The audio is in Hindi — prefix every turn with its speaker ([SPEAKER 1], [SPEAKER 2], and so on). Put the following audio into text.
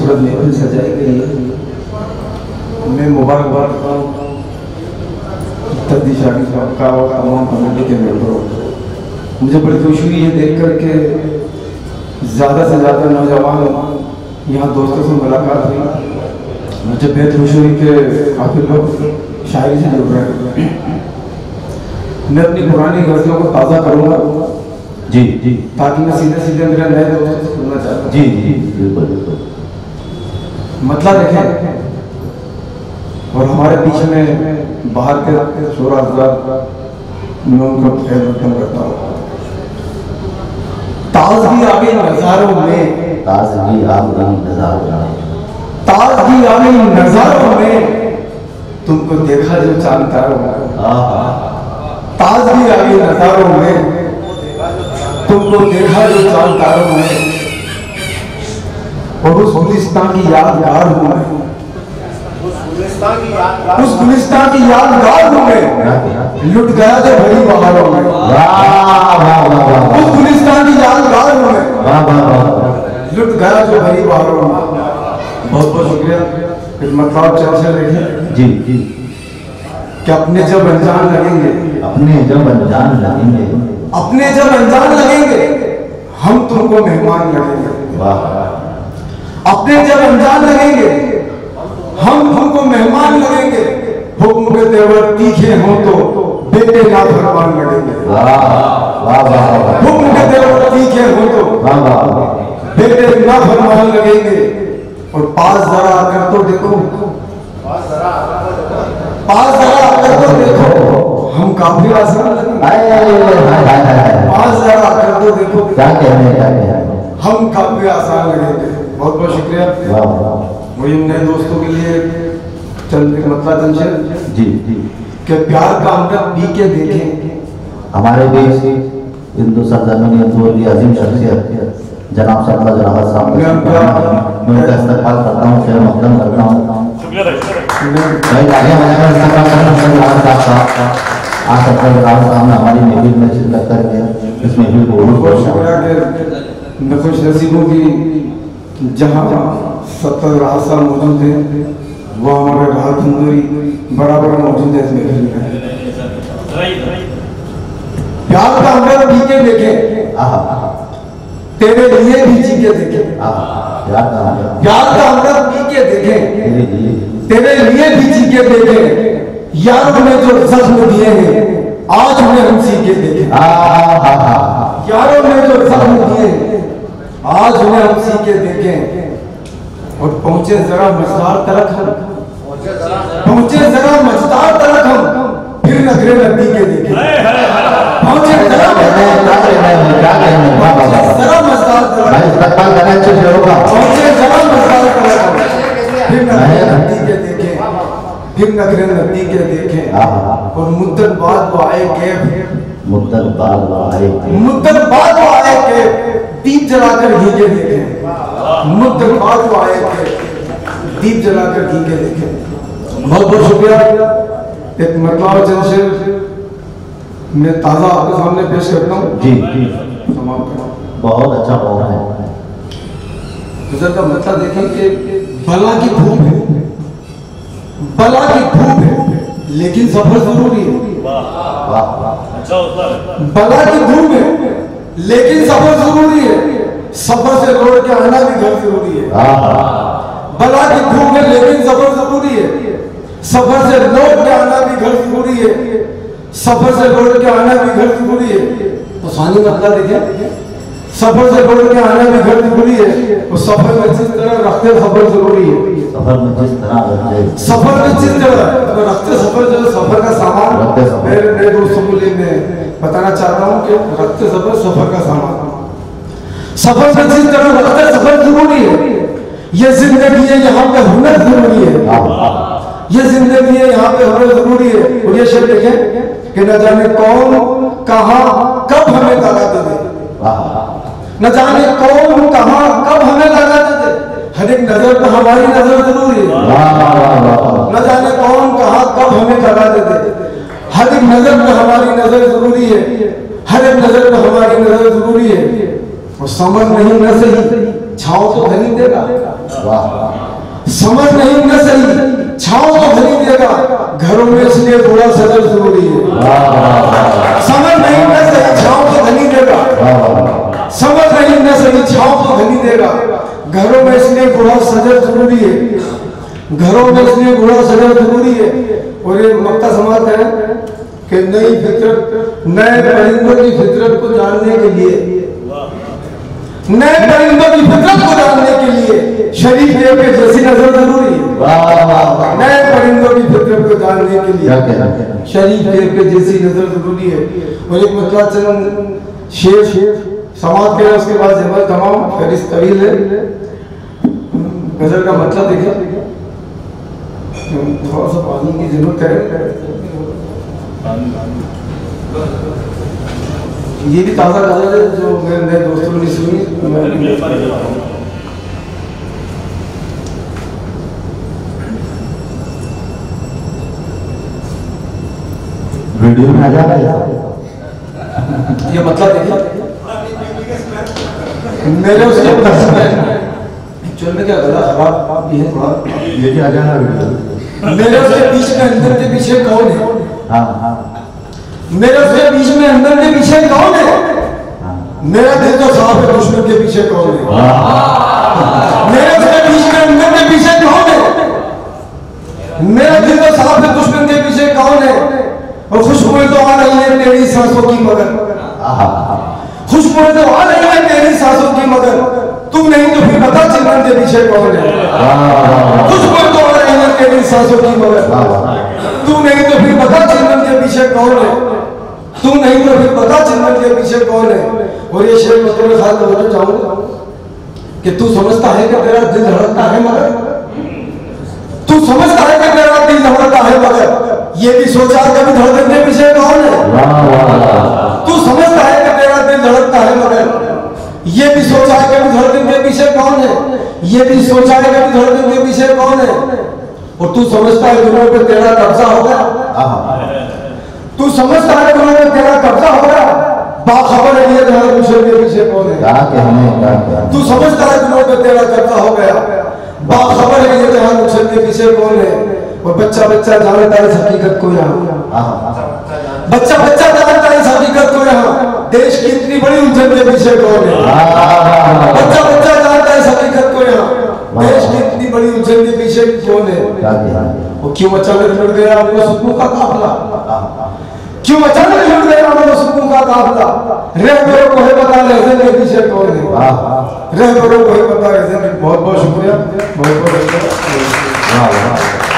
[SPEAKER 1] खूबसूरत महफिल सजाई गई है। मैं मुबारकबाद करता हूँ शादी का और तमाम कमेटी के मेंबरों। मुझे बड़ी खुशी हुई है देख कर के ज़्यादा से ज़्यादा नौजवान यहाँ दोस्तों से मुलाकात हुई। मुझे बेहद खुशी हुई कि काफ़ी लोग शायरी से जुड़ रहे हैं। मैं अपनी पुरानी गज़लों को ताज़ा करूँगा
[SPEAKER 2] जी जी,
[SPEAKER 1] ताकि मैं सीधे सीधे मेरे नए दोस्तों से सुनना चाहता हूँ।
[SPEAKER 2] जी जी बिल्कुल बिल्कुल।
[SPEAKER 1] मतलब देखें और हमारे पीछे में बाहर के शोर आज़ाद मैं उनका खैर मकदम करता हूँ। ताज़गी आ गई नज़ारों में,
[SPEAKER 2] ताज़गी आ गई नज़ारों में,
[SPEAKER 1] ताज़गी आ गई नज़ारों में, तुमको देखा जो चांद तारों में। ताज़गी आ गई नज़ारों में, तुमको देखा जो चांद तारों में। और उस गुलिस्तान की यादगार हूँ मैं, उस गुलिस्तान की यादगार हूँ मैं, लुट गया जो भरी बहारों में। उस गुलिस्तान की यादगार हूँ मैं, लुट गया जो भरी बहारों में। बहुत बहुत शुक्रिया। मतलब चर्चा रखिए
[SPEAKER 2] जी जी।
[SPEAKER 1] कि अपने जब अनजान लगेंगे,
[SPEAKER 2] अपने जब अनजान लगेंगे,
[SPEAKER 1] अपने जब अनजान लगेंगे, हम तुमको मेहमान लगेंगे।
[SPEAKER 2] वाह।
[SPEAKER 1] अपने जब अनजान लगेंगे, हम तुमको मेहमान लगेंगे। हुक्म के तेवर तीखे हों तो बेटे नाफरमान लगेंगे। हुक्म के तेवर तीखे हों तो बेटे नाफरमान लगेंगे। और पास जरा आकर तो देखो, पास जरा आकर तो देखो, हम काफी आसान लगेंगे। पास जरा आकर तो देखो,
[SPEAKER 2] क्या कहने
[SPEAKER 1] हम काफी आसान लगेंगे। बहुत बहुत शुक्रिया। वही नए दोस्तों के लिए चंद मतलब जमशेद
[SPEAKER 2] जी जी
[SPEAKER 1] कि प्यार का अमृत पी के देखें।
[SPEAKER 2] हमारे बीच हिंदू सरजमीन की अजीम शख्सियत जनाब सरफराज राहत साहब, मैं उनका इस्तेमाल करता हूँ, शेर मकदम करता हूँ। आज सरफराज राहत साहब ने हमारी महफिल में शिरकत करके इस महफिल को
[SPEAKER 1] बहुत शुक्रिया कि मैं खुश नसीबों की जहाँ सत्तर राहत साहब मौजूद हैं, वो हमारे राहत तंदूरी बराबर मौजूद है इस महफिल में। प्यार का अमृत पी के देखें, तेरे लिए भी जी के देखें। प्यार का अमृत पी के देखें, तेरे लिए भी जी के देखें। यारों ने जो जख्म दिए हैं, आज उन्हें हम सी के देखें। यारों ने जो जख्म दिए हैं, आज उन्हें हम सी के देखें। और पहुंचे जरा मझदार तरफ हम, पहुंचे जरा मझदार तरफ हम, फिर नखरे नदी के देखें। पहुंचे जरा मझदार तरफ, पहुंचे जरा मझदार तरफ, फिर नखरे नदी के देखें, फिर नखरे नदी के देखें। और मुद्दत बाद वो आए के,
[SPEAKER 2] मुद्दत बाद वो आए
[SPEAKER 1] के दीप जलाकर घी के देखें। मुद्दत बाद वो आए के दीप जलाकर घी के देखें। बहुत बहुत शुक्रिया। एक मरतबा जमशेद मैं ताज़ा आपके सामने पेश करता हूँ।
[SPEAKER 2] जी जी, बहुत अच्छा बहुत है।
[SPEAKER 1] गुजर का मतलब देखें कि बला की धूप है, बला की धूप है, लेकिन सफर जरूरी है। बला की धूप है, लेकिन सफर जरूरी है। सफर से लौट के आना भी घर जरूरी है। बला की धूप है, लेकिन सफर जरूरी है। सफर से लौट के आना भी घर जरूरी है। सफर से लौट के आना भी घर जरूरी है। तो सानी मतलब देखिए, सफर से लौट के आना भी घर जरूरी है। और सफर में जिस तरह रखते सफर जरूरी है। सफर में जिस तरह रखते सफर, जो सफर का सामान मेरे नए दोस्तों को लिए मैं बताना चाहता हूँ कि रखते सफर का सामान, सफर में जिस तरह रखते सफर जरूरी है। ये जिंदगी है, यहाँ पे हुनर जरूरी है। ये जिंदगी है, यहाँ पे हुनर जरूरी है। और ये शेर देखें कि न जाने कौन कहाँ कब हमें दगा दे दे, न जाने कौन कहाँ कब हमें दगा दे दे। हर एक नजर पे हमारी नजर जरूरी है। न जाने कौन कहाँ कब हमें दगा दे दे। हर एक नजर पे हमारी नजर जरूरी है। हर एक नजर पे हमारी नजर जरूरी है। और समझ नहीं न सही छाव तो घनी देगा, समझ नहीं न सही छाँव तो घनी देगा, घरों में इसलिए थोड़ा सजर जरूरी है। समझ नहीं न सही छाँव तो घनी देगा, समझ नहीं न सही छाँव तो घनी देगा, घरों में इसलिए थोड़ा सजर जरूरी है, घरों में इसलिए थोड़ा सजर जरूरी है। और ये मक्ता समाज है कि नई फितरत, नए परिंदों की फितरत को जानने के लिए, नए परिंदों की फितरत को जानने के लिए शरीफ के जैसी नजर जरूरी है। नए परिंदों की फितरत को जानने के लिए शरीफ के जैसी नजर जरूरी है। और एक मतलब चंद शेर समाज के, उसके बाद जबल तमाम फहरिस्त तवील है। गजल का मतलब देखिए, थोड़ा सा पानी की जरूरत है। ये भी ताज़ा गजल है जो मेरे नए दोस्तों ने सुनी।
[SPEAKER 2] वीडियो में आ जा रहा है
[SPEAKER 1] ये मतलब देखिए, मेरे उसके एक्चुअल में क्या गला खराब भी है थोड़ा,
[SPEAKER 2] ये क्या आ जाना वीडियो
[SPEAKER 1] मेरे उसके बीच में अंदर के पीछे कौन है?
[SPEAKER 2] हाँ
[SPEAKER 1] मेरे उसके बीच में अंदर के पीछे कौन है? मेरा दिल तो साफ है, दुश्मन के पीछे कौन है? मेरे उसके बीच में अंदर के पीछे कौन है? मेरा दिल तो साफ है, दुश्मन के पीछे कौन है? और खुशबुएं तो आ रही है तेरी सांसों की मगर, खुशबुएं तो आ रही है तेरी सांसों की मगर, तुम नहीं तो फिर बता चिल्लाने के पीछे कौन है? खुशबुएं तो आ रही है तेरी सांसों की मगर, तू नहीं तो फिर बता चिल्लाने के पीछे कौन है? तू नहीं तो फिर बता चिल्लाने के पीछे कौन है? और ये शेर मैं तुम्हें खास बताना चाहूंगा कि तू समझता है कि तेरा दिल धड़कता है मगर, तू समझता है कि तेरा दिल धड़कता है मगर, ये भी सोचा कभी धड़कन के पीछे कौन है? तू समझता है कि तेरा दिल धड़कता है मगर, ये भी सोचा है कभी धड़कन के पीछे कौन है? ये भी सोचा है कभी धड़कन के पीछे कौन है? और तू समझता है दुनिया पे तेरा कब्जा होगा, तू समझता है दुनिया पे तेरा कब्जा होगा, बाखबर है ये धड़कन के पीछे कौन है? तू समझता है दुनिया पे तेरा कब्जा हो गया, बाखबर है ये धड़कन के पीछे कौन है? और बच्चा बच्चा जानता है इस हकीकत को यहाँ, बच्चा बच्चा जानता है इस हकीकत को यहाँ, देश की इतनी बड़ी उलझन के पीछे कौन है? बच्चा बच्चा जानता है इस हकीकत को यहाँ, देश की इतनी बड़ी उलझन के पीछे कौन है? वो क्यों अचानक लुट गया वो सुकून का काफिला, क्यों अचानक लुट गया वो सुकून का काफिला, रहबरों को है पता रहज़न के पीछे कौन है? रहबरों को है पता रहज़न। बहुत बहुत शुक्रिया, बहुत बहुत शुक्रिया।